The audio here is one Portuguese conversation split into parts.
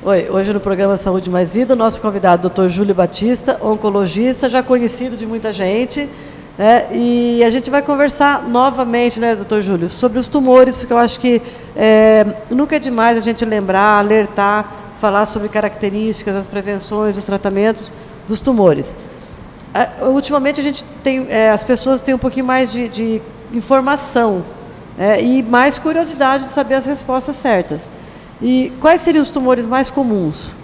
Oi, hoje no programa Saúde Mais Vida, o nosso convidado, Dr. Júlio Batista, oncologista, já conhecido de muita gente, né? E a gente vai conversar novamente, né, Dr. Júlio, sobre os tumores, porque eu acho que nunca é demais a gente lembrar, alertar, falar sobre características, as prevenções, os tratamentos dos tumores. Ultimamente a gente tem, as pessoas têm um pouquinho mais de informação e mais curiosidade de saber as respostas certas. E quais seriam os tumores mais comuns?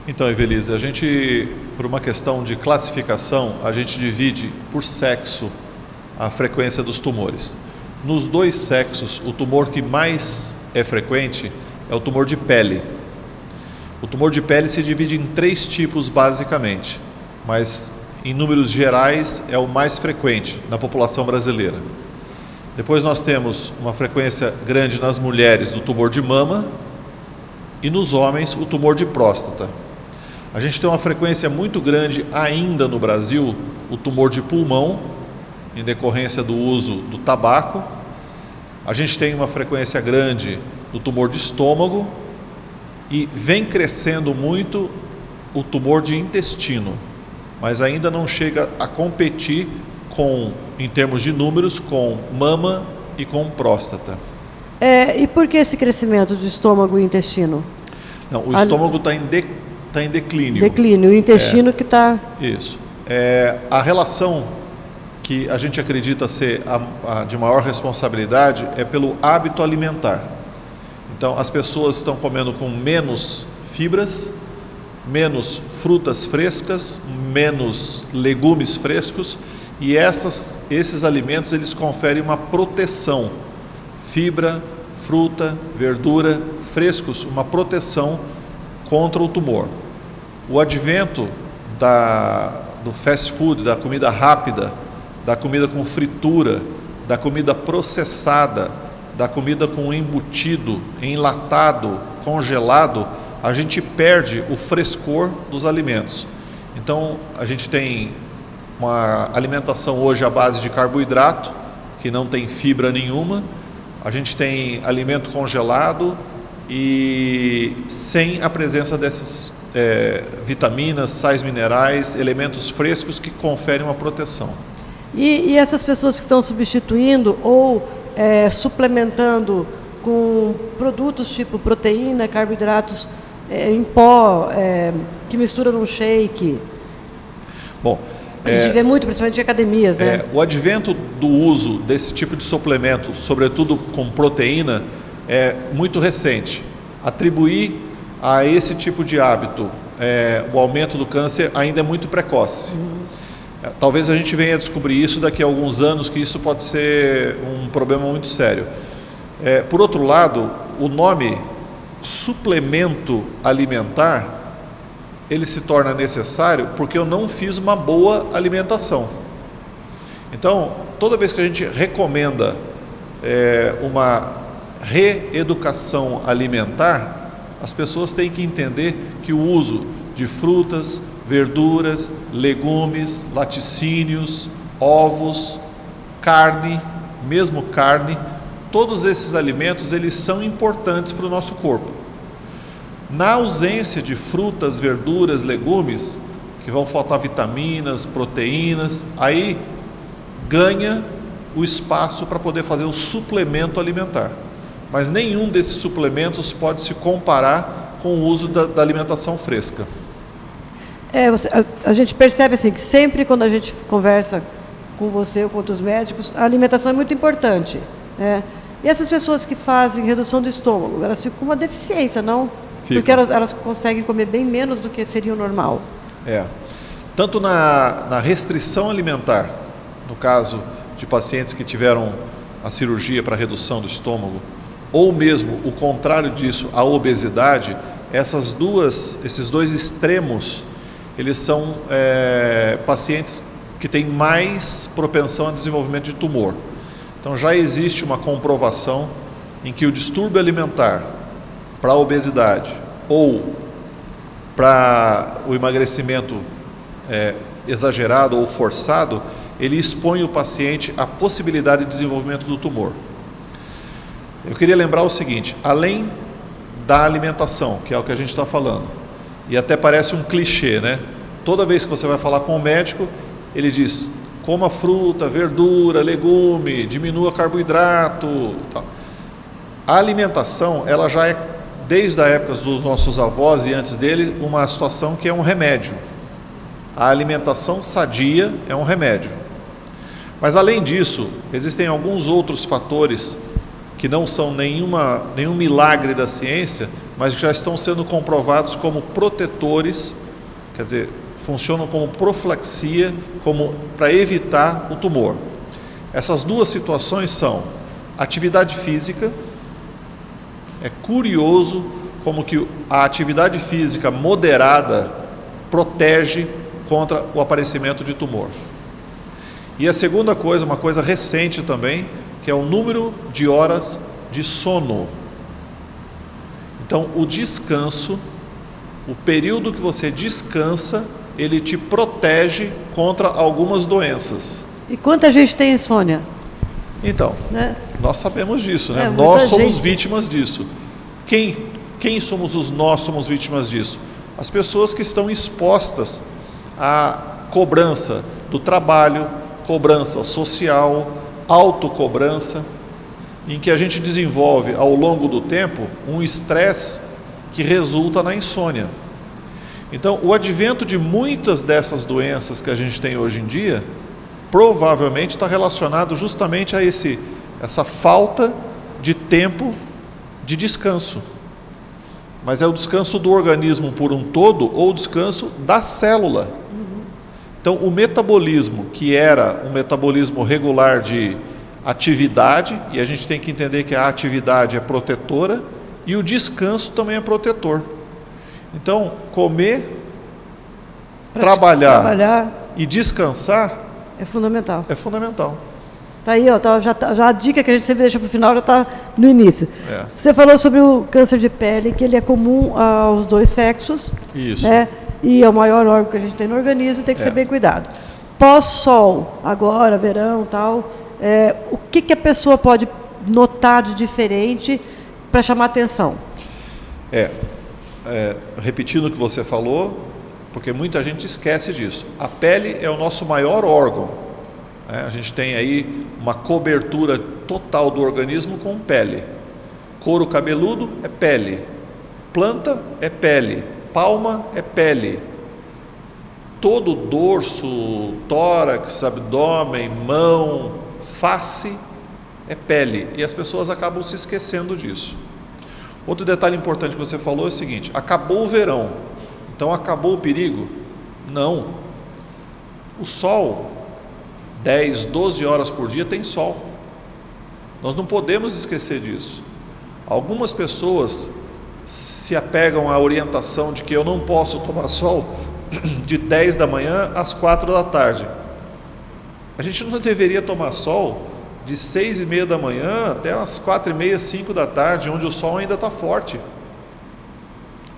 Então, Evelise, a gente, por uma questão de classificação, a gente divide por sexo a frequência dos tumores. Nos dois sexos, o tumor que mais é frequente é o tumor de pele. O tumor de pele se divide em 3 tipos basicamente, mas em números gerais é o mais frequente na população brasileira. Depois nós temos uma frequência grande nas mulheres do tumor de mama e nos homens o tumor de próstata. A gente tem uma frequência muito grande ainda no Brasil, o tumor de pulmão, em decorrência do uso do tabaco. A gente tem uma frequência grande do tumor de estômago e vem crescendo muito o tumor de intestino, mas ainda não chega a competir em termos de números, com mama e com próstata. E por que esse crescimento de estômago e intestino? Não, o estômago está em declínio. Declínio, o intestino que está... Isso. A relação que a gente acredita ser a de maior responsabilidade é pelo hábito alimentar. Então, as pessoas estão comendo com menos fibras, menos frutas frescas, menos legumes frescos, e esses alimentos eles conferem uma proteção, fibra, fruta, verdura, frescos, uma proteção contra o tumor. O advento do fast food, da comida rápida, da comida com fritura, da comida processada, da comida com embutido, enlatado, congelado, a gente perde o frescor dos alimentos. Então a gente tem uma alimentação hoje à base de carboidrato, que não tem fibra nenhuma. A gente tem alimento congelado e sem a presença dessas vitaminas, sais minerais, elementos frescos que conferem uma proteção. E essas pessoas que estão substituindo ou suplementando com produtos tipo proteína, carboidratos em pó, que misturam num shake? Bom, a gente vê muito, principalmente em academias, né? O advento do uso desse tipo de suplemento, sobretudo com proteína, é muito recente. Atribuir a esse tipo de hábito o aumento do câncer ainda é muito precoce. Talvez a gente venha a descobrir isso daqui a alguns anos, que isso pode ser um problema muito sério. Por outro lado, o nome suplemento alimentar, ele se torna necessário porque eu não fiz uma boa alimentação. Então, toda vez que a gente recomenda uma reeducação alimentar, as pessoas têm que entender que o uso de frutas, verduras, legumes, laticínios, ovos, carne, mesmo carne, todos esses alimentos eles são importantes para o nosso corpo. Na ausência de frutas, verduras, legumes, que vão faltar vitaminas, proteínas, aí ganha o espaço para poder fazer o suplemento alimentar. Mas nenhum desses suplementos pode se comparar com o uso da alimentação fresca. A gente percebe assim, que sempre quando a gente conversa com você ou com outros médicos, a alimentação é muito importante. E essas pessoas que fazem redução do estômago, elas ficam com uma deficiência, não? Porque elas conseguem comer bem menos do que seria o normal. Tanto na restrição alimentar, no caso de pacientes que tiveram a cirurgia para redução do estômago, ou mesmo o contrário disso, a obesidade, esses dois extremos, eles são pacientes que têm mais propensão a desenvolvimento de tumor. Então já existe uma comprovação em que o distúrbio alimentar para a obesidade ou para o emagrecimento exagerado ou forçado, ele expõe o paciente à possibilidade de desenvolvimento do tumor. Eu queria lembrar o seguinte: além da alimentação, que é o que a gente está falando. E até parece um clichê, né? Toda vez que você vai falar com o médico, ele diz: coma fruta, verdura, legume, diminua carboidrato, tal. A alimentação, ela já é, desde a época dos nossos avós e antes dele, uma situação que é um remédio. A alimentação sadia é um remédio. Mas além disso, existem alguns outros fatores que não são nenhum milagre da ciência, mas que já estão sendo comprovados como protetores, quer dizer, funcionam como profilaxia, como para evitar o tumor. Essas duas situações são atividade física. É curioso como que a atividade física moderada protege contra o aparecimento de tumor. E a segunda coisa, uma coisa recente também, que é o número de horas de sono. Então, o descanso, o período que você descansa, ele te protege contra algumas doenças. E quanta gente tem insônia? Então, né? Nós sabemos disso, né? Nós somos vítimas disso. Quem somos nós somos vítimas disso? As pessoas que estão expostas à cobrança do trabalho, cobrança social, autocobrança, em que a gente desenvolve ao longo do tempo um estresse que resulta na insônia. Então, o advento de muitas dessas doenças que a gente tem hoje em dia, provavelmente está relacionado justamente a essa falta de tempo de descanso. Mas é o descanso do organismo por um todo ou o descanso da célula. Então, o metabolismo, que era um metabolismo regular de atividade, e a gente tem que entender que a atividade é protetora, e o descanso também é protetor. Então, comer, trabalhar e descansar é fundamental. É fundamental. Tá aí, ó, já a dica que a gente sempre deixa para o final já está no início. É. Você falou sobre o câncer de pele, que ele é comum aos dois sexos. Isso. Né? E é o maior órgão que a gente tem no organismo, tem que ser bem cuidado. Pós-sol, agora, verão, tal, o que a pessoa pode notar de diferente para chamar atenção? Repetindo o que você falou, porque muita gente esquece disso. A pele é o nosso maior órgão. A gente tem aí uma cobertura total do organismo com pele. Couro cabeludo é pele. Planta é pele. Palma é pele. Todo o dorso, tórax, abdômen, mão, face é pele. E as pessoas acabam se esquecendo disso. Outro detalhe importante que você falou é o seguinte: acabou o verão, então acabou o perigo? Não. O sol, 10, 12 horas por dia tem sol. Nós não podemos esquecer disso. Algumas pessoas se apegam à orientação de que eu não posso tomar sol de 10 da manhã às 4 da tarde. A gente não deveria tomar sol de 6:30 da manhã até às 4:30, 5 da tarde, onde o sol ainda está forte.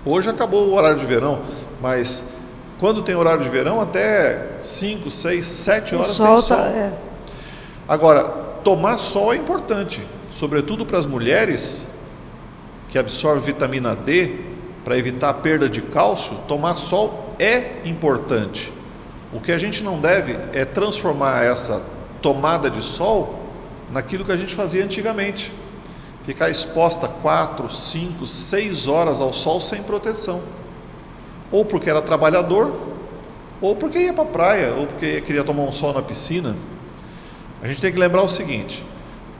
Hoje acabou o horário de verão, mas quando tem horário de verão, até 5, 6, 7 horas tem sol. Agora, tomar sol é importante, sobretudo para as mulheres que absorvem vitamina D, para evitar a perda de cálcio. Tomar sol é importante. O que a gente não deve é transformar essa tomada de sol naquilo que a gente fazia antigamente. Ficar exposta 4, 5, 6 horas ao sol sem proteção. Ou porque era trabalhador, ou porque ia para a praia, ou porque queria tomar um sol na piscina. A gente tem que lembrar o seguinte: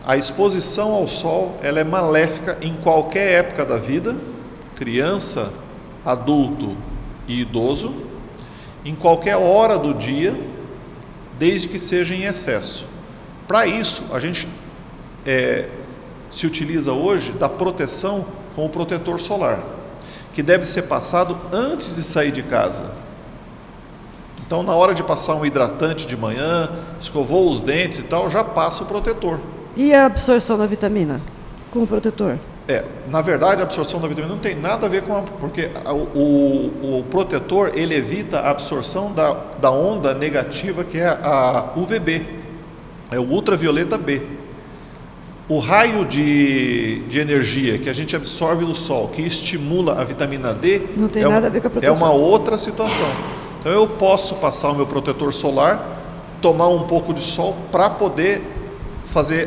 a exposição ao sol, ela é maléfica em qualquer época da vida, criança, adulto e idoso, em qualquer hora do dia, desde que seja em excesso. Para isso, a gente se utiliza hoje da proteção com o protetor solar, que deve ser passado antes de sair de casa. Então, na hora de passar um hidratante de manhã, escovou os dentes e tal, já passa o protetor. E a absorção da vitamina com o protetor? Na verdade, a absorção da vitamina não tem nada a ver com porque o protetor, ele evita a absorção da onda negativa, que é a UVB, é o ultravioleta B. O raio de energia que a gente absorve do sol, que estimula a vitamina D, não tem nada a ver com a proteção. É uma outra situação. Então eu posso passar o meu protetor solar, tomar um pouco de sol para poder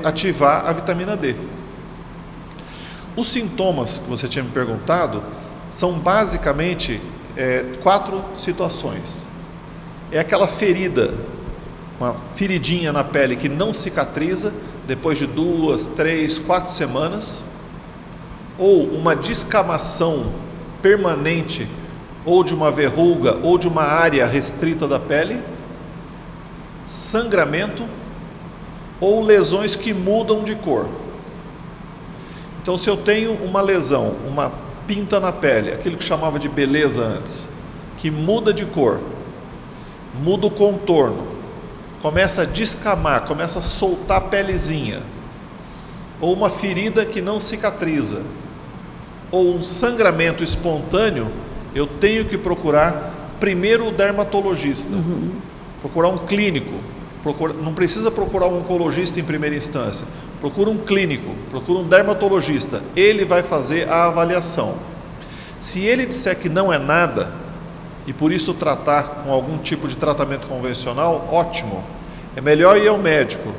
ativar a vitamina D. Os sintomas que você tinha me perguntado são basicamente 4 situações. É aquela ferida, uma feridinha na pele que não cicatriza depois de 2, 3, 4 semanas, ou uma descamação permanente, ou de uma verruga, ou de uma área restrita da pele, sangramento, ou lesões que mudam de cor. Então, se eu tenho uma lesão, uma pinta na pele, aquilo que chamava de beleza antes, que muda de cor, muda o contorno, começa a descamar, começa a soltar a pelezinha, ou uma ferida que não cicatriza, ou um sangramento espontâneo, eu tenho que procurar primeiro o dermatologista, procurar um clínico, não precisa procurar um oncologista em primeira instância, procura um clínico, procura um dermatologista, ele vai fazer a avaliação. Se ele disser que não é nada, e por isso tratar com algum tipo de tratamento convencional, ótimo. É melhor ir ao médico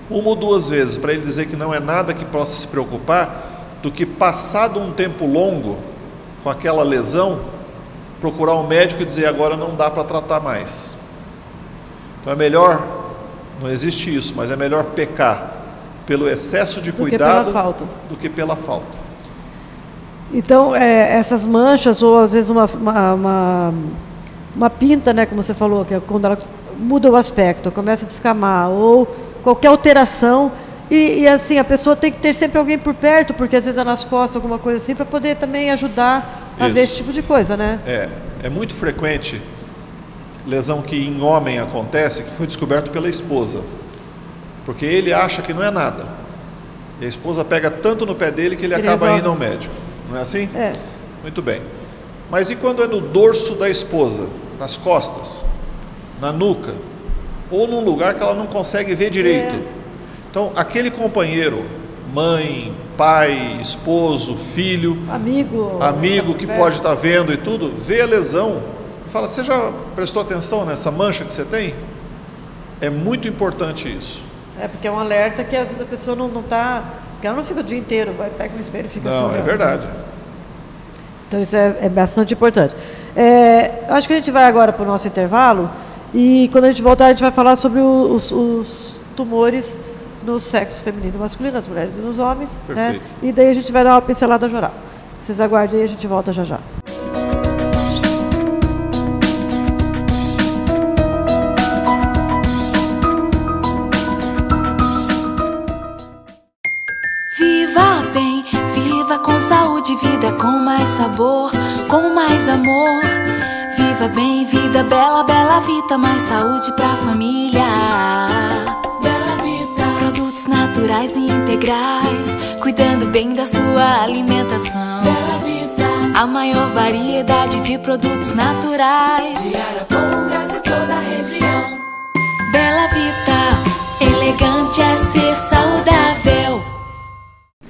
1 ou 2 vezes para ele dizer que não é nada que possa se preocupar, do que passado um tempo longo com aquela lesão, procurar um médico e dizer agora não dá para tratar mais. Então é melhor, não existe isso, mas é melhor pecar pelo excesso de cuidado do que pela falta. Então, essas manchas, ou às vezes uma pinta, né, como você falou, que é quando ela muda o aspecto, começa a descamar, ou qualquer alteração, e assim, a pessoa tem que ter sempre alguém por perto, porque às vezes é nas costas, alguma coisa assim, para poder também ajudar a ver esse tipo de coisa, né? É muito frequente lesão que em homem acontece, que foi descoberto pela esposa, porque ele acha que não é nada, e a esposa pega tanto no pé dele que ele acaba indo ao médico. Não é assim? É. Muito bem. Mas e quando é no dorso da esposa, nas costas, na nuca, ou num lugar que ela não consegue ver direito? Então, aquele companheiro, mãe, pai, esposo, filho, amigo que pode estar vendo e tudo, vê a lesão e fala, você já prestou atenção nessa mancha que você tem? É muito importante isso. Porque é um alerta que às vezes a pessoa não está... Porque ela não fica o dia inteiro, pega um espelho e fica Não, é verdade. Então isso é bastante importante. Acho que a gente vai agora para o nosso intervalo e quando a gente voltar a gente vai falar sobre os tumores no sexo feminino e masculino, nas mulheres e nos homens. Perfeito. Né? E daí a gente vai dar uma pincelada geral. Vocês aguardem aí, a gente volta já já. Viva bem, viva com saúde, vida com mais sabor, com mais amor. Viva bem, vida bela, bela vida, mais saúde pra família. Bela vida. Produtos naturais e integrais, cuidando bem da sua alimentação. Bela vida. A maior variedade de produtos naturais de Arapongas e toda a região. Bela vida, elegante é ser saudável.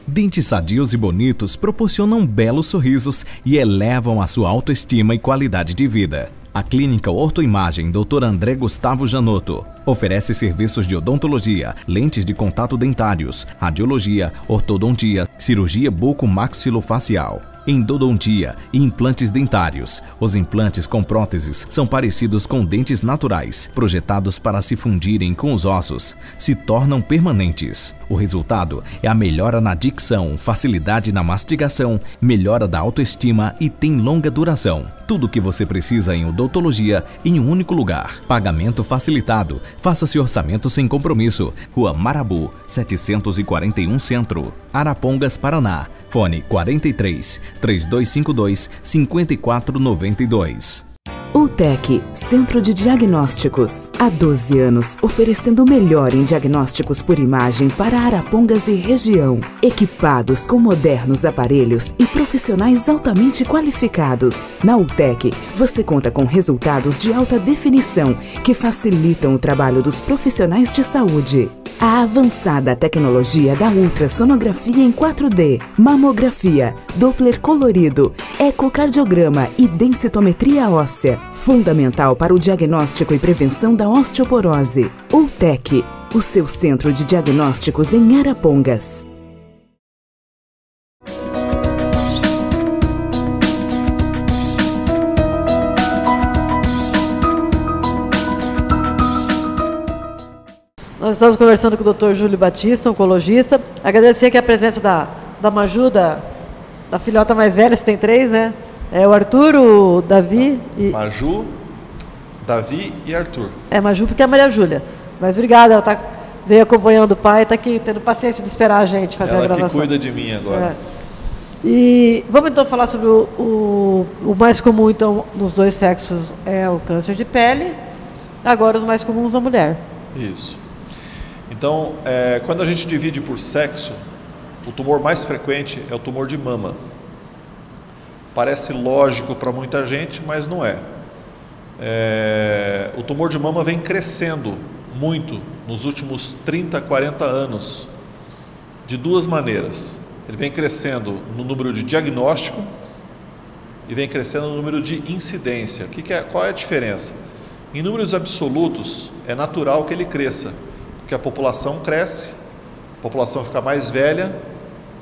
Dentes sadios e bonitos proporcionam belos sorrisos e elevam a sua autoestima e qualidade de vida. A Clínica Ortoimagem Dr. André Gustavo Janotto oferece serviços de odontologia, lentes de contato dentários, radiologia, ortodontia, cirurgia bucomaxilofacial, endodontia e implantes dentários. Os implantes com próteses são parecidos com dentes naturais, projetados para se fundirem com os ossos, se tornam permanentes. O resultado é a melhora na dicção, facilidade na mastigação, melhora da autoestima e tem longa duração. Tudo o que você precisa em odontologia em um único lugar. Pagamento facilitado. Faça-se orçamento sem compromisso. Rua Marabu, 741 Centro, Arapongas, Paraná. Fone 43 3252 5492. UTEC, Centro de Diagnósticos. Há 12 anos, oferecendo o melhor em diagnósticos por imagem para Arapongas e região. Equipados com modernos aparelhos e profissionais altamente qualificados. Na UTEC, você conta com resultados de alta definição que facilitam o trabalho dos profissionais de saúde. A avançada tecnologia da ultrassonografia em 4D, mamografia, Doppler colorido, ecocardiograma e densitometria óssea. Fundamental para o diagnóstico e prevenção da osteoporose. Ultec, o seu centro de diagnósticos em Arapongas. Nós estamos conversando com o Dr. Júlio Batista, oncologista. Agradecer aqui a presença da Maju, da filhota mais velha, você tem 3, né? É o Arthur, o Davi e... Maju, Davi e Arthur. É, Maju porque é a Maria Júlia. Mas obrigada, ela veio acompanhando o pai, está aqui tendo paciência de esperar a gente fazer a gravação. Ela que cuida de mim agora. E vamos então falar sobre o mais comum então nos dois sexos é o câncer de pele, agora os mais comuns na mulher. Isso. Então, quando a gente divide por sexo, o tumor mais frequente é o tumor de mama. Parece lógico para muita gente, mas não é. O tumor de mama vem crescendo muito nos últimos 30, 40 anos, de duas maneiras. Ele vem crescendo no número de diagnóstico e vem crescendo no número de incidência. Qual é a diferença? Em números absolutos, é natural que ele cresça, porque a população cresce, a população fica mais velha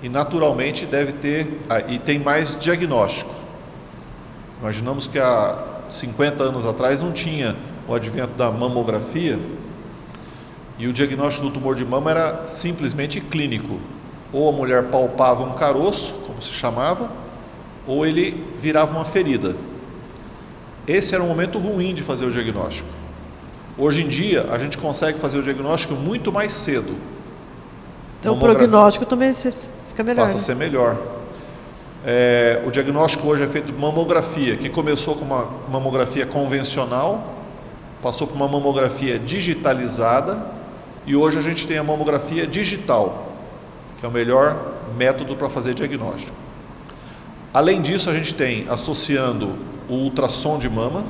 e naturalmente deve ter, e tem mais diagnóstico. Imaginamos que há 50 anos atrás não tinha o advento da mamografia e o diagnóstico do tumor de mama era simplesmente clínico. Ou a mulher palpava um caroço, como se chamava, ou ele virava uma ferida. Esse era um momento ruim de fazer o diagnóstico. Hoje em dia, a gente consegue fazer o diagnóstico muito mais cedo. Então o prognóstico também fica melhor. Passa a ser melhor. O diagnóstico hoje é feito por mamografia, que começou com uma mamografia convencional, passou por uma mamografia digitalizada e hoje a gente tem a mamografia digital, que é o melhor método para fazer diagnóstico. Além disso, a gente tem associando o ultrassom de mama,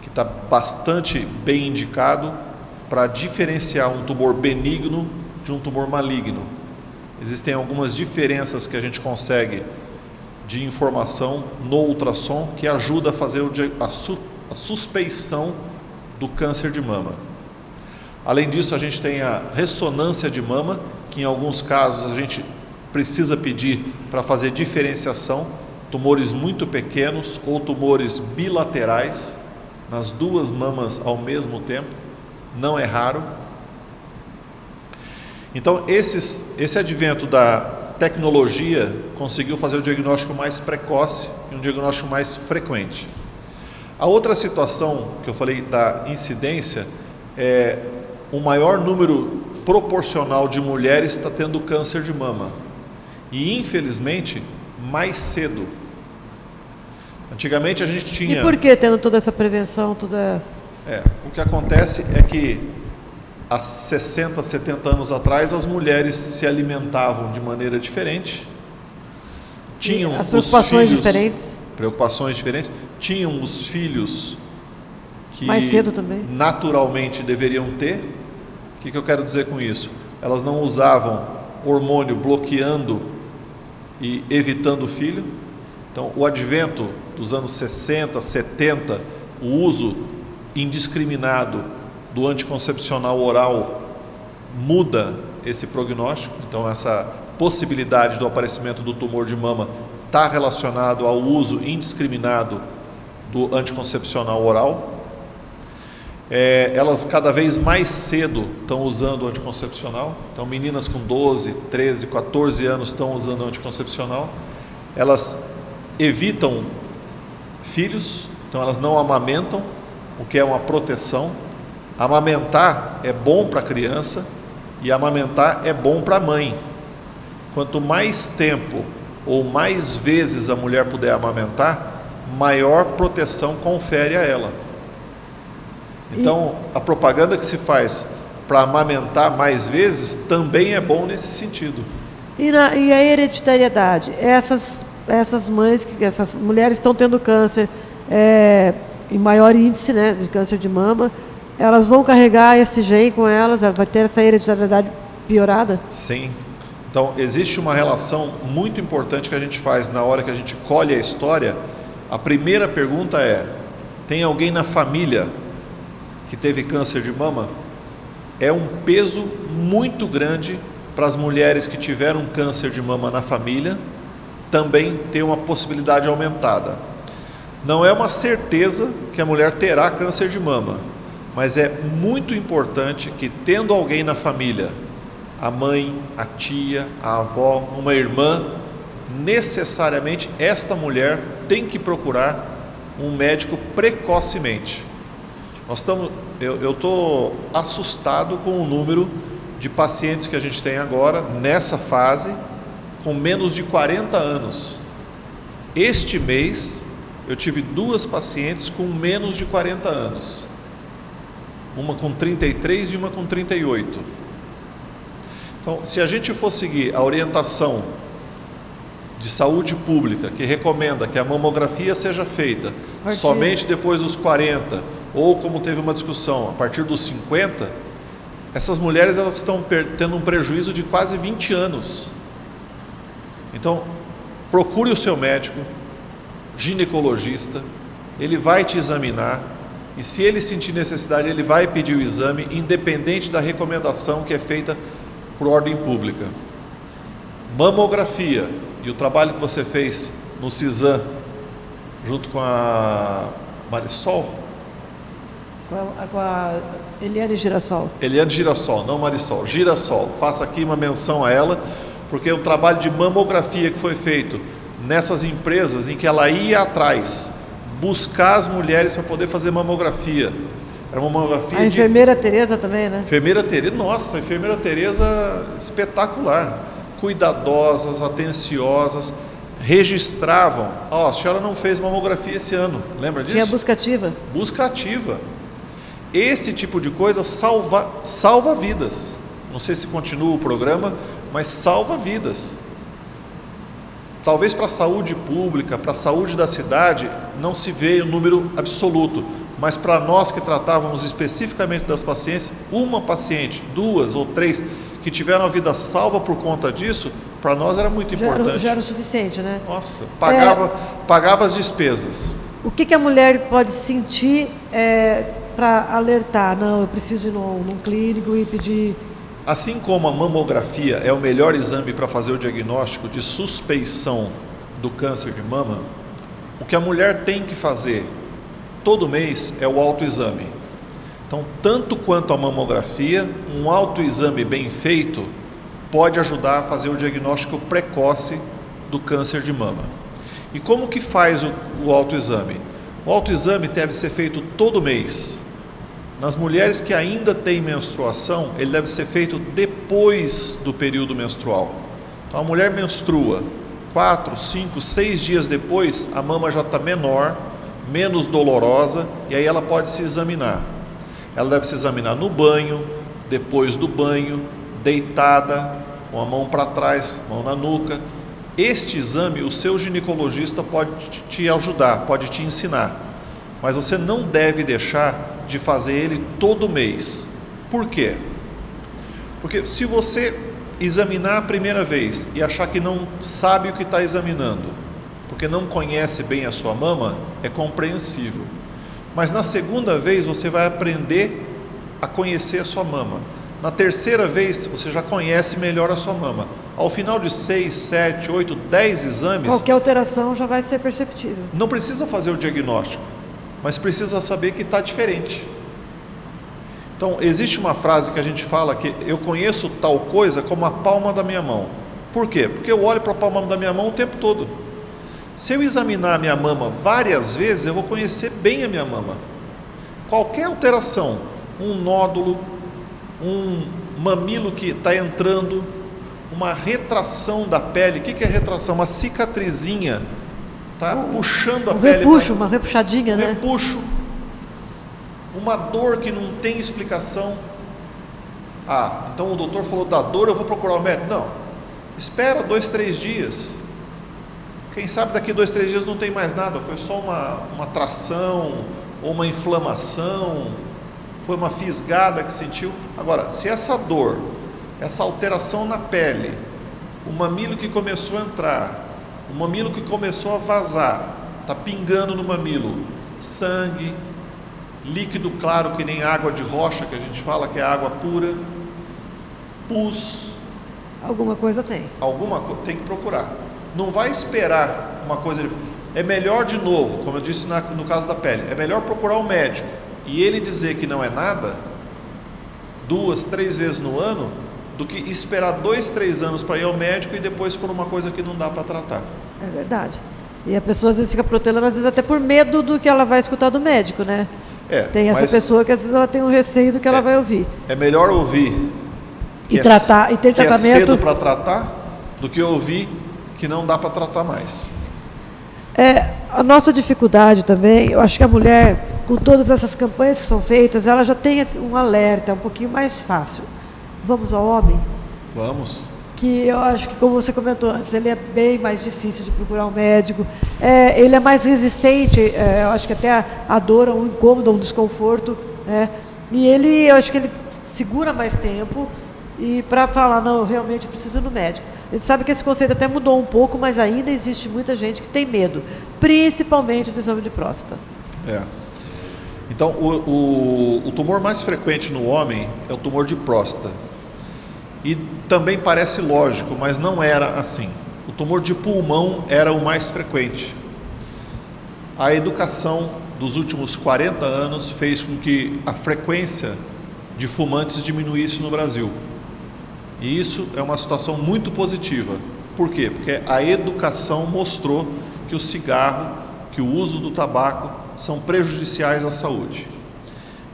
que está bastante bem indicado para diferenciar um tumor benigno de um tumor maligno. Existem algumas diferenças que a gente consegue de informação no ultrassom que ajuda a fazer a suspeição do câncer de mama. Além disso, a gente tem a ressonância de mama, que em alguns casos a gente precisa pedir para fazer diferenciação, tumores muito pequenos ou tumores bilaterais, nas duas mamas ao mesmo tempo, não é raro. Então, esse advento da tecnologia conseguiu fazer o diagnóstico mais precoce e um diagnóstico mais frequente. A outra situação que eu falei da incidência é o maior número proporcional de mulheres está tendo câncer de mama e, infelizmente, mais cedo. Antigamente a gente tinha... E por que tendo toda essa prevenção? O que acontece é que há 60, 70 anos atrás as mulheres se alimentavam de maneira diferente, tinham as preocupações diferentes. Tinham os filhos que mais cedo também naturalmente deveriam ter. O que eu quero dizer com isso? Elas não usavam hormônio bloqueando e evitando o filho. Então, o advento dos anos 60, 70, o uso indiscriminado do anticoncepcional oral muda esse prognóstico. Então, essa possibilidade do aparecimento do tumor de mama está relacionado ao uso indiscriminado do anticoncepcional oral. Elas cada vez mais cedo estão usando o anticoncepcional. Então, meninas com 12, 13, 14 anos estão usando o anticoncepcional. Elas evitam filhos, então elas não amamentam, o que é uma proteção. Amamentar é bom para a criança e amamentar é bom para a mãe. Quanto mais tempo ou mais vezes a mulher puder amamentar, maior proteção confere a ela. Então, a propaganda que se faz para amamentar mais vezes também é bom nesse sentido. E a hereditariedade? Essas mulheres estão tendo câncer em maior índice, né, de câncer de mama. elas vão carregar esse gene com elas, ela vai ter essa hereditariedade piorada? Sim. Então, existe uma relação muito importante que a gente faz na hora que a gente colhe a história. A primeira pergunta é: tem alguém na família que teve câncer de mama? É um peso muito grande para as mulheres que tiveram câncer de mama na família também ter uma possibilidade aumentada. Não é uma certeza que a mulher terá câncer de mama, mas é muito importante que, tendo alguém na família, a mãe, a tia, a avó, uma irmã, necessariamente esta mulher tem que procurar um médico precocemente. Eu estou assustado com o número de pacientes que a gente tem agora, nessa fase, com menos de 40 anos. Este mês, eu tive 2 pacientes com menos de 40 anos. Uma com 33 e uma com 38. Então, se a gente for seguir a orientação de saúde pública, que recomenda que a mamografia seja feita somente depois dos 40, ou como teve uma discussão, a partir dos 50, essas mulheres elas estão tendo um prejuízo de quase 20 anos. Então, procure o seu médico, ginecologista, ele vai te examinar, e se ele sentir necessidade, ele vai pedir o exame, independente da recomendação que é feita por ordem pública. Mamografia, e o trabalho que você fez no CISAM, junto com a Marisol? Com a Eliane Girassol. Eliane Girassol, não Marisol, Girassol. Faça aqui uma menção a ela, porque o trabalho de mamografia que foi feito nessas empresas em que ela ia atrás, buscar as mulheres para poder fazer mamografia. Era uma mamografia. A enfermeira Tereza também, né? Enfermeira Tereza, nossa, a enfermeira Tereza espetacular. Cuidadosas, atenciosas, registravam. A senhora não fez mamografia esse ano, lembra disso? Tinha busca ativa. Busca ativa. Esse tipo de coisa salva vidas. Não sei se continua o programa, mas salva vidas. Talvez para a saúde pública, para a saúde da cidade, não se vê o número absoluto, mas para nós que tratávamos especificamente das pacientes, uma paciente, 2 ou 3 que tiveram a vida salva por conta disso, para nós era muito importante. Já era o suficiente, né? Nossa, pagava as despesas. O que a mulher pode sentir para alertar? Não, eu preciso ir num clínico e pedir... Assim como a mamografia é o melhor exame para fazer o diagnóstico de suspeição do câncer de mama, o que a mulher tem que fazer todo mês é o autoexame. Então, tanto quanto a mamografia, um autoexame bem feito pode ajudar a fazer o diagnóstico precoce do câncer de mama. E como que faz o autoexame? O autoexame deve ser feito todo mês. Nas mulheres que ainda têm menstruação, ele deve ser feito depois do período menstrual. Então, a mulher menstrua 4, 5, 6 dias depois, a mama já está menor, menos dolorosa, e aí ela pode se examinar. Ela deve se examinar no banho, depois do banho, deitada, com a mão para trás, mão na nuca. Este exame, o seu ginecologista pode te ajudar, pode te ensinar, mas você não deve deixar de fazer ele todo mês. Por quê? Porque se você examinar a primeira vez e achar que não sabe o que está examinando, porque não conhece bem a sua mama, é compreensível. Mas na segunda vez você vai aprender a conhecer a sua mama. Na terceira vez você já conhece melhor a sua mama. Ao final de 6, 7, 8, 10 exames... Qualquer alteração já vai ser perceptível. Não precisa fazer o diagnóstico, mas precisa saber que está diferente. Então, existe uma frase que a gente fala que eu conheço tal coisa como a palma da minha mão. Por quê? Porque eu olho para a palma da minha mão o tempo todo. Se eu examinar a minha mama várias vezes, eu vou conhecer bem a minha mama. Qualquer alteração, um nódulo, um mamilo que está entrando, uma retração da pele. O que é retração? Uma cicatrizinha. Tá puxando a pele. Repuxo, uma repuxadinha, né? Repuxo. Uma dor que não tem explicação. Então o doutor falou da dor, eu vou procurar o médico. Não. Espera 2, 3 dias. Quem sabe daqui 2, 3 dias não tem mais nada. Foi só uma tração ou uma inflamação. foi uma fisgada que sentiu. Agora, se essa dor, essa alteração na pele, o mamilo que começou a entrar, o mamilo que começou a vazar, está pingando no mamilo sangue, líquido claro que nem água de rocha, que a gente fala que é água pura, pus. Alguma coisa tem. Alguma coisa, tem que procurar. Não vai esperar uma coisa. É melhor, de novo, como eu disse no caso da pele, é melhor procurar um médico e ele dizer que não é nada 2, 3 vezes no ano, do que esperar 2, 3 anos para ir ao médico e depois for uma coisa que não dá para tratar. É verdade. E a pessoa às vezes fica protelando, às vezes até por medo do que ela vai escutar do médico, né? Tem essa pessoa que às vezes ela tem um receio do que ela vai ouvir. É melhor ouvir e tratar, e ter tratamento. É cedo para tratar do que ouvir que não dá para tratar mais. A nossa dificuldade também, eu acho que a mulher, com todas essas campanhas que são feitas, ela já tem um alerta, um pouquinho mais fácil. Vamos ao homem? Vamos. Que eu acho que, como você comentou antes, ele é bem mais difícil de procurar um médico, ele é mais resistente, eu acho que até a dor, um incômodo, um desconforto, e eu acho que ele segura mais tempo e para falar, não, eu realmente preciso ir no médico. A gente sabe que esse conceito até mudou um pouco, mas ainda existe muita gente que tem medo, principalmente do exame de próstata. Então, o tumor mais frequente no homem é o tumor de próstata. E também parece lógico, mas não era assim. O tumor de pulmão era o mais frequente. A educação dos últimos 40 anos fez com que a frequência de fumantes diminuísse no Brasil. E isso é uma situação muito positiva. Por quê? Porque a educação mostrou que o cigarro, que o uso do tabaco são prejudiciais à saúde.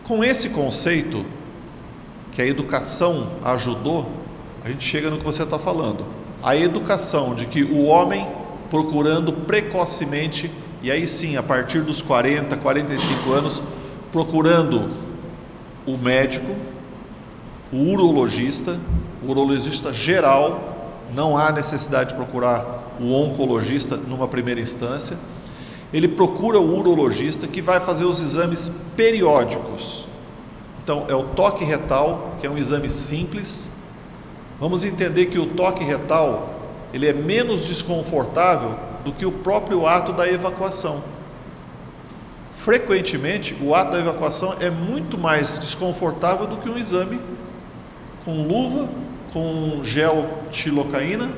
Com esse conceito, que a educação ajudou, a gente chega no que você está falando. A educação de que o homem, procurando precocemente, e aí sim, a partir dos 40, 45 anos, procurando o médico, o urologista geral, não há necessidade de procurar o oncologista numa primeira instância. Ele procura o urologista que vai fazer os exames periódicos. Então, é o toque retal, que é um exame simples. Vamos entender que o toque retal, ele é menos desconfortável do que o próprio ato da evacuação. Frequentemente, o ato da evacuação é muito mais desconfortável do que um exame com luva, com gel xilocaína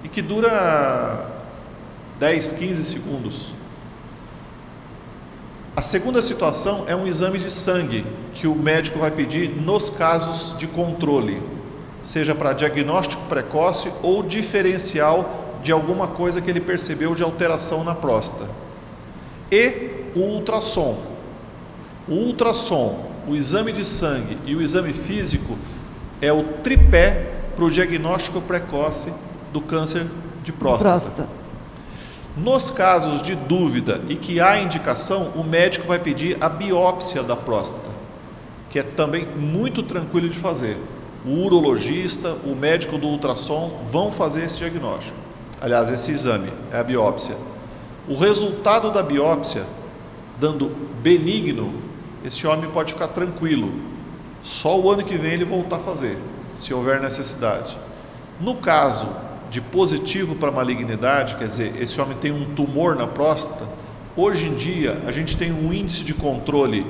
e que dura 10, 15 segundos. A segunda situação é um exame de sangue que o médico vai pedir nos casos de controle, seja para diagnóstico precoce ou diferencial de alguma coisa que ele percebeu de alteração na próstata. E o ultrassom. O ultrassom, o exame de sangue e o exame físico é o tripé para o diagnóstico precoce do câncer de próstata. Nos casos de dúvida e que há indicação, o médico vai pedir a biópsia da próstata, que é também muito tranquilo de fazer. O urologista, o médico do ultrassom vão fazer esse diagnóstico. Aliás, esse exame é a biópsia. O resultado da biópsia, dando benigno, esse homem pode ficar tranquilo. Só o ano que vem ele voltar a fazer, se houver necessidade. No caso de positivo para malignidade, quer dizer, esse homem tem um tumor na próstata, hoje em dia a gente tem um índice de controle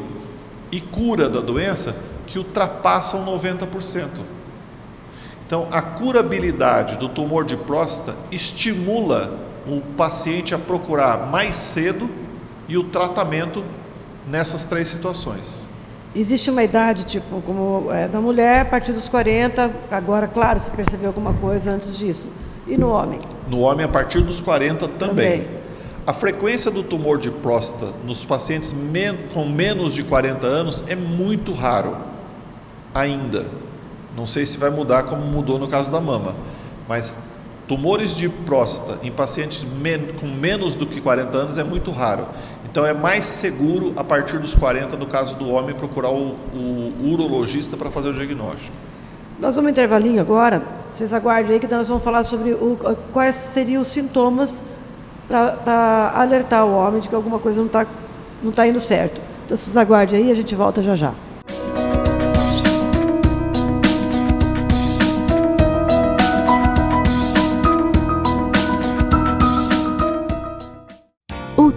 e cura da doença que ultrapassam 90%. Então, a curabilidade do tumor de próstata estimula o paciente a procurar mais cedo e o tratamento nessas 3 situações. Existe uma idade, tipo, como da mulher, a partir dos 40, agora, claro, se percebeu alguma coisa antes disso. E no homem? No homem, a partir dos 40 também. A frequência do tumor de próstata nos pacientes com menos de 40 anos é muito raro, ainda. Não sei se vai mudar como mudou no caso da mama, mas tumores de próstata em pacientes com menos do que 40 anos é muito raro. Então é mais seguro a partir dos 40, no caso do homem, procurar o urologista para fazer o diagnóstico. Nós vamos um intervalinho agora, vocês aguardem aí que nós vamos falar sobre quais seriam os sintomas para alertar o homem de que alguma coisa não tá indo certo. Então vocês aguardem aí e a gente volta já já.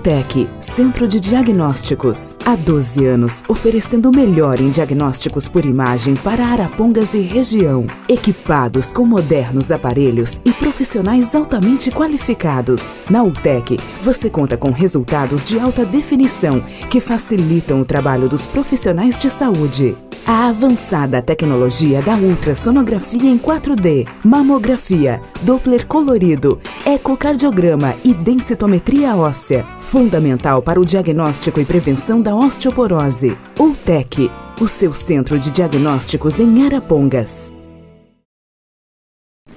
UTEC, Centro de Diagnósticos. Há 12 anos, oferecendo o melhor em diagnósticos por imagem para Arapongas e região. Equipados com modernos aparelhos e profissionais altamente qualificados. Na UTEC, você conta com resultados de alta definição que facilitam o trabalho dos profissionais de saúde. A avançada tecnologia da ultrassonografia em 4D, mamografia, Doppler colorido, ecocardiograma e densitometria óssea, fundamental para o diagnóstico e prevenção da osteoporose. UTEC, o seu centro de diagnósticos em Arapongas.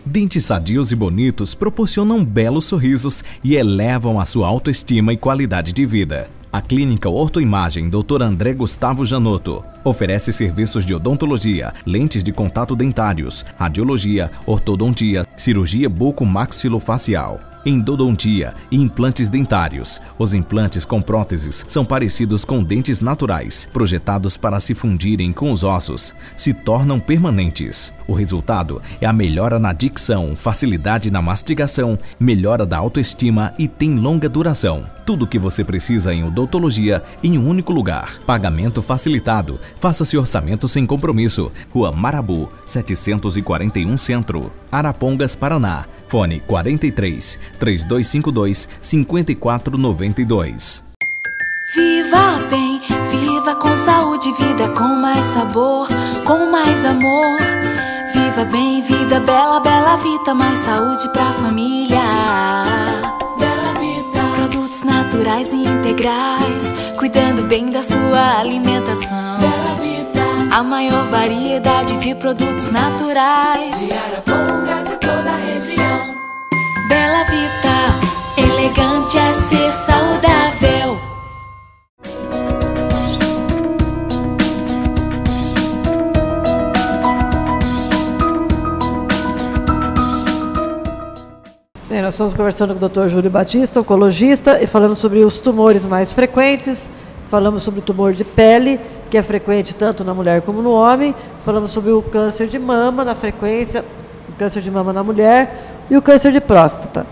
Dentes sadios e bonitos proporcionam belos sorrisos e elevam a sua autoestima e qualidade de vida. A Clínica Ortoimagem Dr. André Gustavo Janotto oferece serviços de odontologia, lentes de contato dentários, radiologia, ortodontia, cirurgia buco-maxilofacial, endodontia e implantes dentários. Os implantes com próteses são parecidos com dentes naturais, projetados para se fundirem com os ossos, se tornam permanentes. O resultado é a melhora na dicção, facilidade na mastigação, melhora da autoestima e tem longa duração. Tudo o que você precisa em odontologia em um único lugar. Pagamento facilitado. Faça-se orçamento sem compromisso. Rua Marabu, 741 Centro, Arapongas, Paraná. Fone 43 3252 5492. Viva bem, viva com saúde, vida com mais sabor, com mais amor. Viva bem, vida bela, bela vida, mais saúde pra família. Bela vida. Produtos naturais e integrais, cuidando bem da sua alimentação. Bela vida. A maior variedade de produtos naturais de Arapongas e toda a região. Bela vida, elegante é ser saudável. Bem, nós estamos conversando com o Dr. Júlio Batista, oncologista, e falando sobre os tumores mais frequentes. Falamos sobre o tumor de pele, que é frequente tanto na mulher como no homem. Falamos sobre o câncer de mama, na frequência, o câncer de mama na mulher e o câncer de próstata.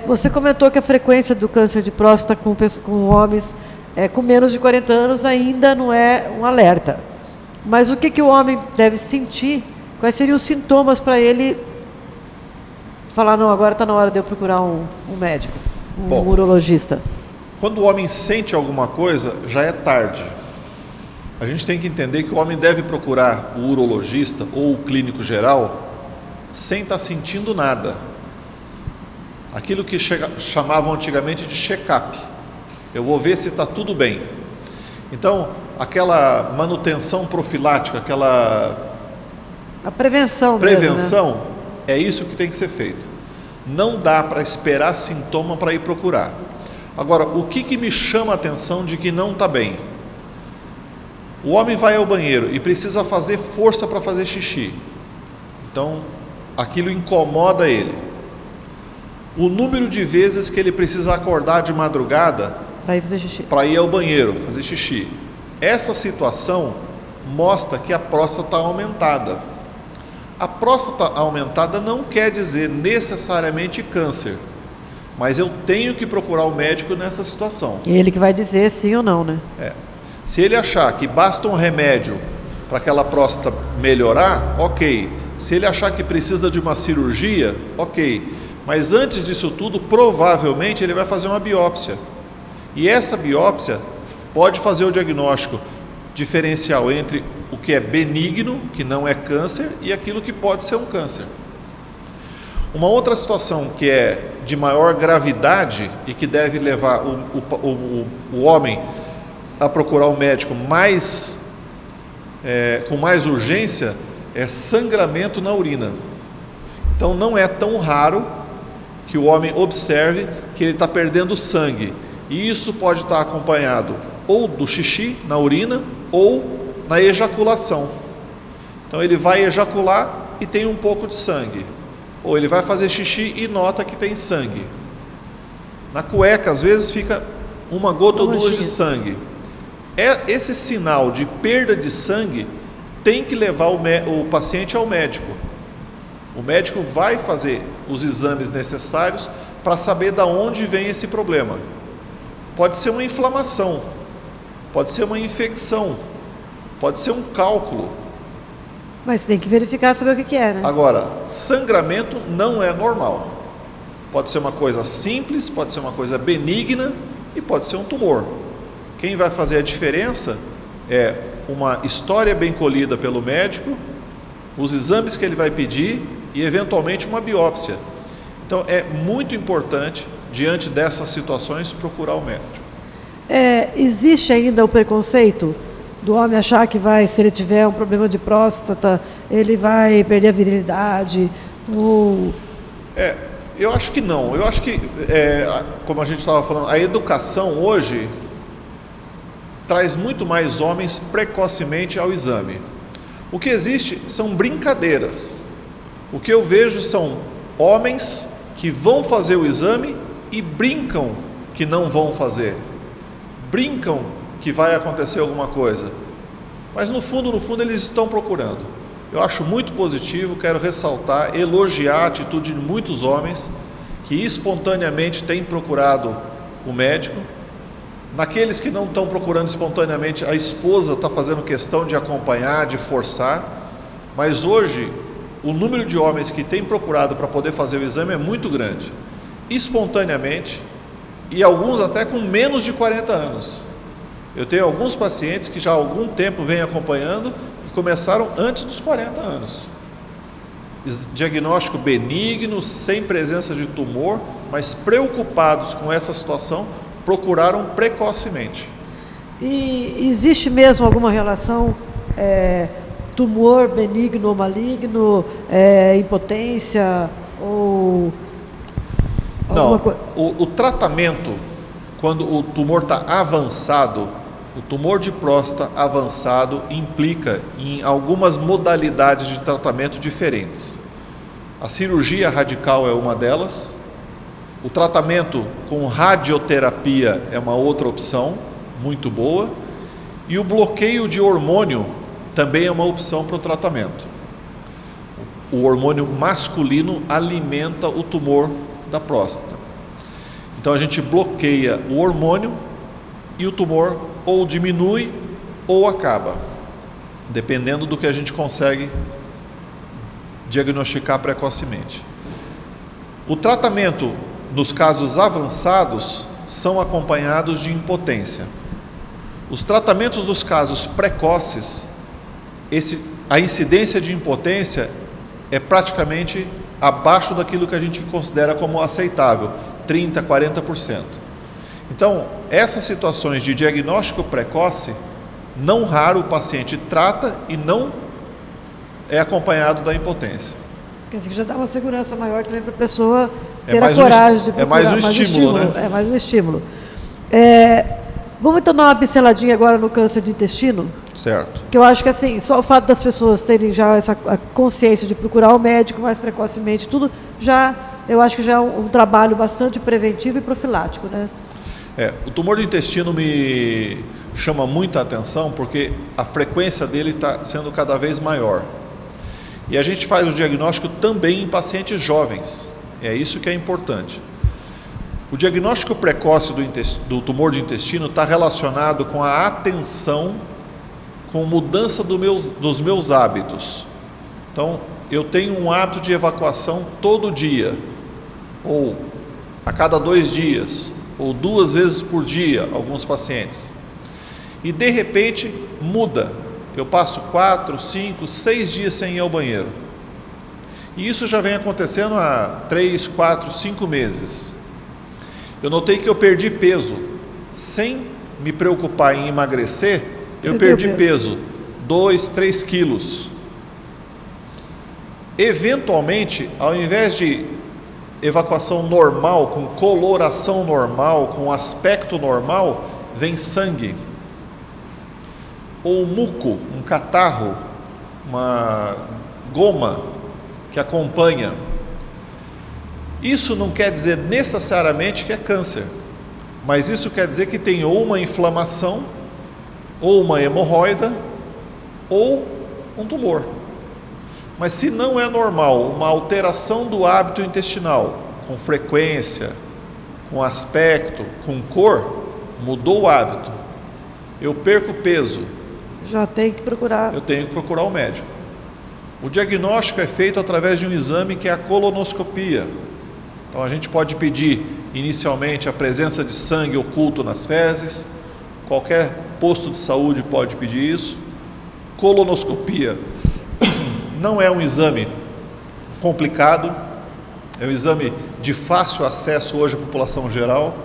Você comentou que a frequência do câncer de próstata com homens com menos de 40 anos ainda não é um alerta. Mas o que o homem deve sentir? Quais seriam os sintomas para ele falar, não, agora está na hora de eu procurar um médico, um urologista? Quando o homem sente alguma coisa, já é tarde. A gente tem que entender que o homem deve procurar o urologista ou o clínico geral sem estar sentindo nada. Aquilo que chamavam antigamente de check-up. Eu vou ver se está tudo bem. Então, aquela manutenção profilática, a prevenção mesmo, né? É isso que tem que ser feito. Não dá para esperar sintoma para ir procurar. Agora, o que me chama a atenção de que não está bem? O homem vai ao banheiro e precisa fazer força para fazer xixi. Então, aquilo incomoda ele. O número de vezes que ele precisa acordar de madrugada para ir fazer xixi, para ir ao banheiro, fazer xixi. Essa situação mostra que a próstata está aumentada. A próstata aumentada não quer dizer necessariamente câncer, mas eu tenho que procurar o médico nessa situação. E ele que vai dizer sim ou não, né? Se ele achar que basta um remédio para aquela próstata melhorar, ok. Se ele achar que precisa de uma cirurgia, ok. Mas antes disso tudo, provavelmente ele vai fazer uma biópsia. E essa biópsia pode fazer o diagnóstico diferencial entre o que é benigno, que não é câncer, e aquilo que pode ser um câncer. Uma outra situação que é de maior gravidade e que deve levar o homem a procurar o médico com mais urgência é sangramento na urina. Então não é tão raro que o homem observe que ele está perdendo sangue. E isso pode estar acompanhado ou do xixi na urina ou na ejaculação. Então ele vai ejacular e tem um pouco de sangue. Ou ele vai fazer xixi e nota que tem sangue. Na cueca, às vezes, fica uma gota ou duas de sangue. Esse sinal de perda de sangue tem que levar o paciente ao médico. O médico vai fazer os exames necessários para saber de onde vem esse problema. pode ser uma inflamação, pode ser uma infecção, pode ser um cálculo. Mas tem que verificar saber o que é, né? Agora, sangramento não é normal. Pode ser uma coisa simples, pode ser uma coisa benigna e pode ser um tumor. Quem vai fazer a diferença é uma história bem colhida pelo médico, os exames que ele vai pedir e eventualmente uma biópsia. Então é muito importante, diante dessas situações, procurar o médico. Existe ainda o preconceito do homem achar que se ele tiver um problema de próstata, ele vai perder a virilidade? Ou... Eu acho que não. Eu acho que, como a gente estava falando, a educação hoje traz muito mais homens precocemente ao exame. O que existe são brincadeiras. O que eu vejo são homens que vão fazer o exame e brincam que não vão fazer. Brincam que vai acontecer alguma coisa. Mas no fundo eles estão procurando. Eu acho muito positivo, quero ressaltar, elogiar a atitude de muitos homens que espontaneamente têm procurado o médico. Naqueles que não estão procurando espontaneamente, a esposa está fazendo questão de acompanhar, de forçar. Mas hoje, o número de homens que têm procurado para poder fazer o exame é muito grande. Espontaneamente, e alguns até com menos de 40 anos. Eu tenho alguns pacientes que já há algum tempo vêm acompanhando e começaram antes dos 40 anos. Diagnóstico benigno, sem presença de tumor, mas preocupados com essa situação, procuraram precocemente. E existe mesmo alguma relação tumor benigno ou maligno, impotência ou alguma coisa? Não, o tratamento, quando o tumor está avançado, o tumor de próstata avançado implica em algumas modalidades de tratamento diferentes. A cirurgia radical é uma delas, o tratamento com radioterapia é uma outra opção, muito boa, e o bloqueio de hormônio também é uma opção para o tratamento. O hormônio masculino alimenta o tumor da próstata. Então a gente bloqueia o hormônio e o tumor ou diminui ou acaba, dependendo do que a gente consegue diagnosticar precocemente. O tratamento nos casos avançados são acompanhados de impotência. Os tratamentos dos casos precoces, a incidência de impotência é praticamente abaixo daquilo que a gente considera como aceitável, 30%, 40%. Então, essas situações de diagnóstico precoce, não raro o paciente trata e não é acompanhado da impotência. Quer dizer que já dá uma segurança maior também para a pessoa ter a coragem de procurar. É mais um estímulo, né? É mais um estímulo. Vamos então dar uma pinceladinha agora no câncer de intestino? Certo. Que eu acho que assim, só o fato das pessoas terem já essa consciência de procurar o médico mais precocemente, tudo eu acho que já é um trabalho bastante preventivo e profilático, né? O tumor do intestino me chama muita atenção porque a frequência dele está sendo cada vez maior. E a gente faz o diagnóstico também em pacientes jovens. É isso que é importante. O diagnóstico precoce do tumor de intestino está relacionado com a atenção, com mudança dos meus hábitos. Então, eu tenho um hábito de evacuação todo dia, ou a cada 2 dias, ou 2 vezes por dia, alguns pacientes. E de repente muda. Eu passo 4, 5, 6 dias sem ir ao banheiro. E isso já vem acontecendo há 3, 4, 5 meses. Eu notei que eu perdi peso. Sem me preocupar em emagrecer, eu perdi peso. 2, 3 quilos. Eventualmente, ao invés de evacuação normal, com coloração normal, com aspecto normal, vem sangue. Ou muco, um catarro, uma goma que acompanha. Isso não quer dizer necessariamente que é câncer, mas isso quer dizer que tem ou uma inflamação, ou uma hemorroida, ou um tumor. Mas se não é normal, uma alteração do hábito intestinal, com frequência, com aspecto, com cor, mudou o hábito, eu perco peso, já tem que procurar. Eu tenho que procurar o médico. O diagnóstico é feito através de um exame que é a colonoscopia. Então a gente pode pedir inicialmente a presença de sangue oculto nas fezes, qualquer posto de saúde pode pedir isso. Colonoscopia não é um exame complicado, é um exame de fácil acesso hoje à população geral.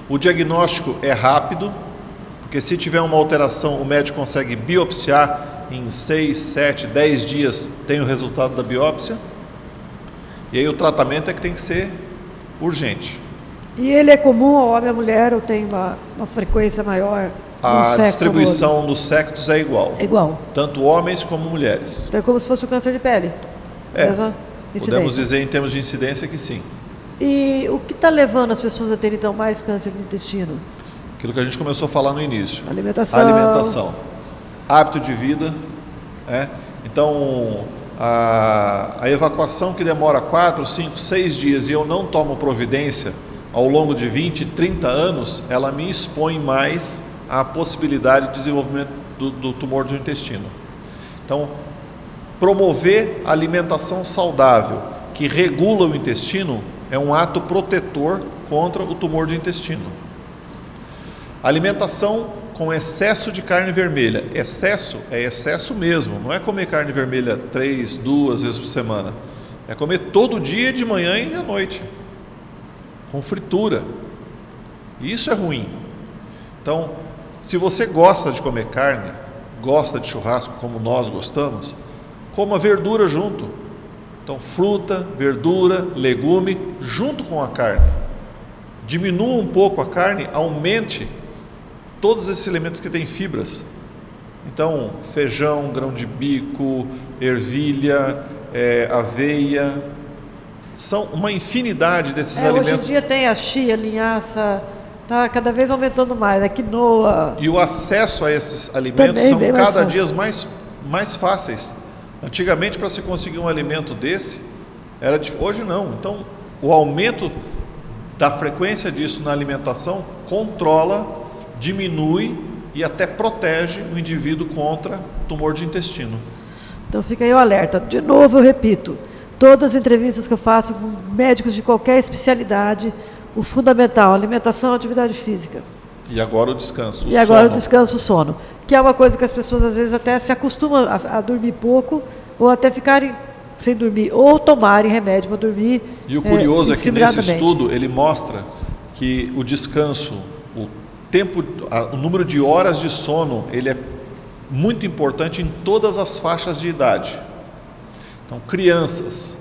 O diagnóstico é rápido, porque se tiver uma alteração, o médico consegue biopsiar em 6, 7, 10 dias, tem o resultado da biópsia. E aí o tratamento é que tem que ser urgente. E ele é comum ao homem e à mulher ou tem uma frequência maior? A distribuição dos sexos é igual. É igual. Tanto homens como mulheres. Então é como se fosse o câncer de pele? Podemos dizer em termos de incidência que sim. E o que está levando as pessoas a terem então mais câncer no intestino? Aquilo que a gente começou a falar no início. Alimentação. Hábito de vida. Então, a evacuação que demora 4, 5, 6 dias e eu não tomo providência ao longo de 20, 30 anos, ela me expõe mais à possibilidade de desenvolvimento do tumor do intestino. Então, promover alimentação saudável que regula o intestino é um ato protetor contra o tumor do intestino. Alimentação com excesso de carne vermelha. Excesso é excesso mesmo, não é comer carne vermelha 3, 2 vezes por semana. É comer todo dia, de manhã e à noite, com fritura. E isso é ruim. Então, se você gosta de comer carne, gosta de churrasco como nós gostamos, coma verdura junto. Então, fruta, verdura, legume, junto com a carne. Diminua um pouco a carne, aumente todos esses elementos que têm fibras. Então, feijão, grão de bico, ervilha, aveia, são uma infinidade desses alimentos. Hoje em dia tem a chia, linhaça, está cada vez aumentando mais, a quinoa. E o acesso a esses alimentos são cada dia mais fáceis. Antigamente, para se conseguir um alimento desse, era difícil. Hoje não. Então, o aumento da frequência disso na alimentação controla, diminui e até protege o indivíduo contra tumor de intestino. Então fica aí o alerta. De novo eu repito, todas as entrevistas que eu faço com médicos de qualquer especialidade, o fundamental, alimentação, atividade física. E agora o descanso. E agora o descanso, o sono. Que é uma coisa que as pessoas às vezes até se acostumam a dormir pouco ou até ficarem sem dormir ou tomarem remédio para dormir. E o curioso é que nesse estudo ele mostra que o descanso, o número de horas de sono, ele é muito importante em todas as faixas de idade. Então, crianças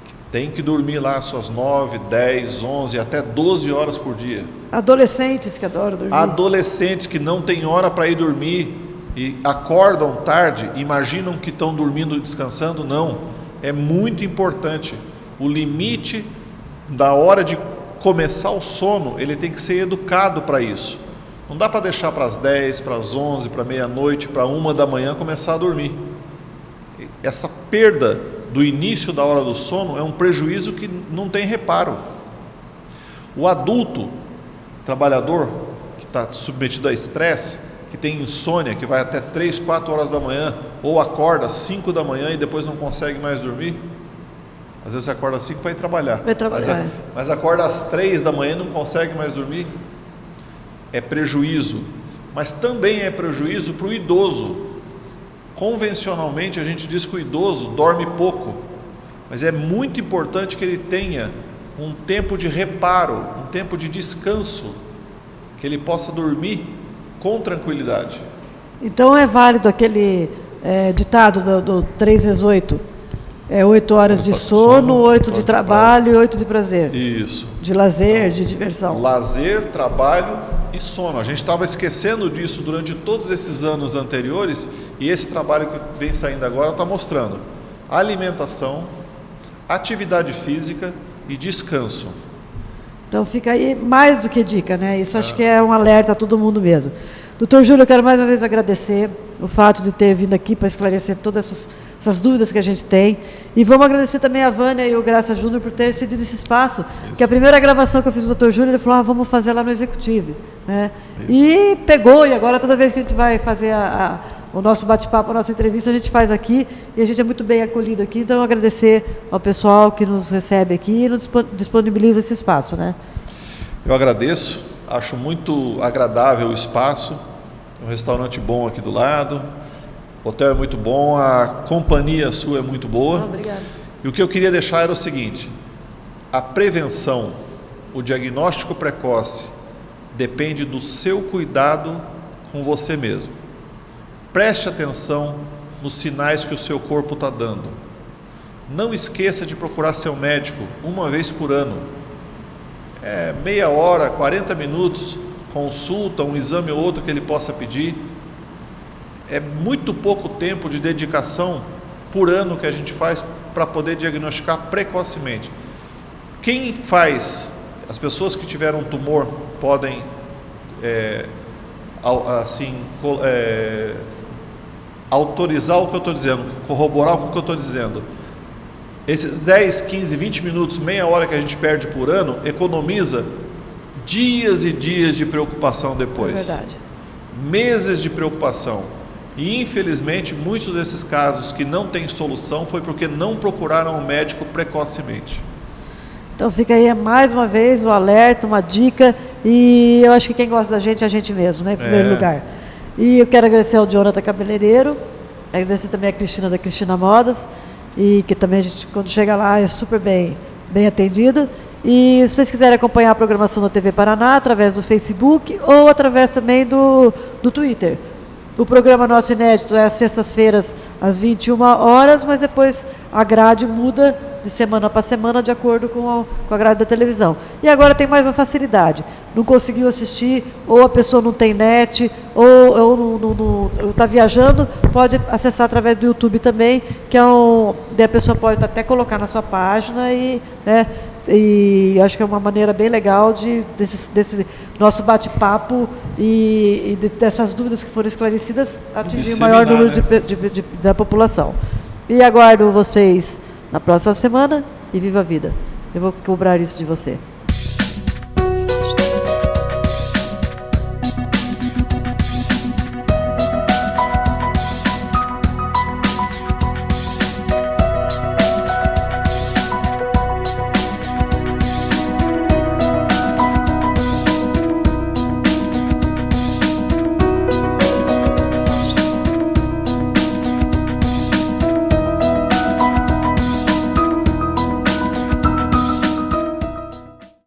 que têm que dormir lá suas 9, 10, 11, até 12 horas por dia. Adolescentes que adoram dormir. Adolescentes que não têm hora para ir dormir e acordam tarde, imaginam que estão dormindo e descansando. Não, é muito importante. O limite da hora de começar o sono, ele tem que ser educado para isso. Não dá para deixar para as 10, para as 11, para meia-noite, para 1 da manhã começar a dormir. Essa perda do início da hora do sono é um prejuízo que não tem reparo. O adulto, trabalhador, que está submetido a estresse, que tem insônia, que vai até 3, 4 horas da manhã, ou acorda às 5 da manhã e depois não consegue mais dormir. Às vezes acorda às 5 para ir trabalhar. Mas acorda às 3 da manhã e não consegue mais dormir. É prejuízo. Mas também é prejuízo para o idoso. Convencionalmente a gente diz que o idoso dorme pouco. Mas é muito importante que ele tenha um tempo de reparo, um tempo de descanso, que ele possa dormir com tranquilidade. Então é válido aquele ditado do 3 vezes 8? 8 horas de sono, 8 de trabalho e 8 de prazer. Isso. De lazer, de diversão. Lazer, trabalho e sono. A gente estava esquecendo disso durante todos esses anos anteriores e esse trabalho que vem saindo agora está mostrando alimentação, atividade física e descanso. Então fica aí mais do que dica, né? Isso acho que é um alerta a todo mundo mesmo. Doutor Júlio, eu quero mais uma vez agradecer o fato de ter vindo aqui para esclarecer todas essas essas dúvidas que a gente tem. E vamos agradecer também a Vânia e o Graça Júnior por ter cedido esse espaço. Porque a primeira gravação que eu fiz com o Dr. Júlio, ele falou, vamos fazer lá no Executivo. Né? E pegou, e agora toda vez que a gente vai fazer o nosso bate-papo, a nossa entrevista, a gente faz aqui, e a gente é muito bem acolhido aqui. Então, agradecer ao pessoal que nos recebe aqui e nos disponibiliza esse espaço. Né? Eu agradeço, acho muito agradável o espaço, um restaurante bom aqui do lado. O hotel é muito bom, a companhia sua é muito boa. Obrigada. E o que eu queria deixar era o seguinte: a prevenção, o diagnóstico precoce, depende do seu cuidado com você mesmo. Preste atenção nos sinais que o seu corpo está dando. Não esqueça de procurar seu médico uma vez por ano. Meia hora, 40 minutos, consulta, um exame ou outro que ele possa pedir. É muito pouco tempo de dedicação por ano que a gente faz para poder diagnosticar precocemente. Quem faz, as pessoas que tiveram um tumor podem, autorizar o que eu estou dizendo, corroborar o que eu estou dizendo. Esses 10, 15, 20 minutos, meia hora que a gente perde por ano, economiza dias e dias de preocupação depois. É verdade. Meses de preocupação. E infelizmente muitos desses casos que não têm solução foi porque não procuraram o médico precocemente. Então fica aí mais uma vez o alerta, uma dica, e eu acho que quem gosta da gente é a gente mesmo, né, em primeiro lugar. E eu quero agradecer ao Jonathan Cabeleireiro, agradecer também a Cristina da Cristina Modas, e que também a gente, quando chega lá, é super bem atendido. E se vocês quiserem acompanhar a programação da TV Paraná através do Facebook ou através também do Twitter. O programa nosso inédito é às sextas-feiras, às 21 horas, mas depois a grade muda de semana para semana de acordo com a grade da televisão. E agora tem mais uma facilidade. Não conseguiu assistir, ou a pessoa não tem net, ou está viajando, pode acessar através do YouTube também, que daí a pessoa pode até colocar na sua página e acho que é uma maneira bem legal desse nosso bate-papo e dessas dúvidas que foram esclarecidas atingir o maior número da população. E aguardo vocês na próxima semana e viva a vida. Eu vou cobrar isso de você.